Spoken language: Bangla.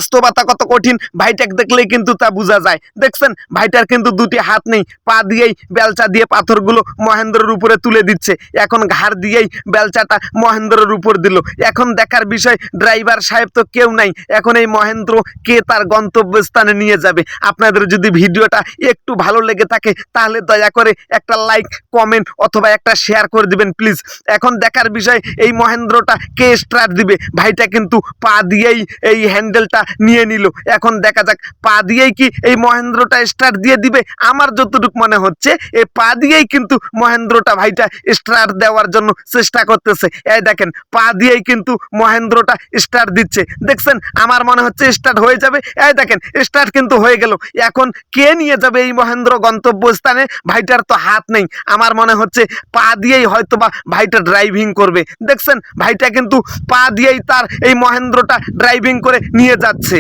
বাস্তবতা কত কঠিন ভাইটাকে দেখলেই কিন্তু তা বোঝা যায়। দেখছেন ভাইটার কিন্তু দুটি হাত নেই, পা দিয়েই বেলচা দিয়ে পাথরগুলো মহেন্দ্রের উপরে তুলে দিচ্ছে। এখন ঘাড় দিয়েই বেলচাটা মহেন্দ্রের উপর দিল। এখন দেখার বিষয় ড্রাইভার সাহেব তো কেউ নাই, এখন এই মহেন্দ্র কে তার গন্তব্যস্থানে নিয়ে যাবে। আপনাদের যদি ভিডিওটা একটু ভালো লেগে থাকে তাহলে দয়া করে একটা লাইক, কমেন্ট অথবা একটা শেয়ার করে দিবেন প্লিজ। এখন দেখার বিষয় এই মহেন্দ্রটা কে স্টার্ট দিবে। ভাইটা কিন্তু পা দিয়েই এই হ্যান্ডেলটা নিয়ে নিল। এখন দেখা যাক পা দিয়েই কি এই মহেন্দ্রটা স্টার্ট দিয়ে দিবে। আমার যতটুকু মনে হচ্ছে এই পা দিয়েই কিন্তু মহেন্দ্রটা ভাইটা স্টার্ট দেওয়ার জন্য চেষ্টা করতেছে। এই দেখেন পা দিয়েই কিন্তু মহেন্দ্রটা স্টার্ট দিচ্ছে। দেখছেন আমার মনে হচ্ছে স্টার্ট হয়ে যাবে। এই দেখেন স্টার্ট কিন্তু হয়ে গেল। এখন কে নিয়ে যাবে এই মহেন্দ্র গন্তব্যস্থানে? ভাইটার তো হাত নেই। আমার মনে হচ্ছে পা দিয়েই হয়তোবা ভাইটা ড্রাইভিং করবে। দেখছেন ভাইটা কিন্তু পা দিয়েই তার এই মহেন্দ্রটা ড্রাইভিং করে নিয়ে যাচ্ছে।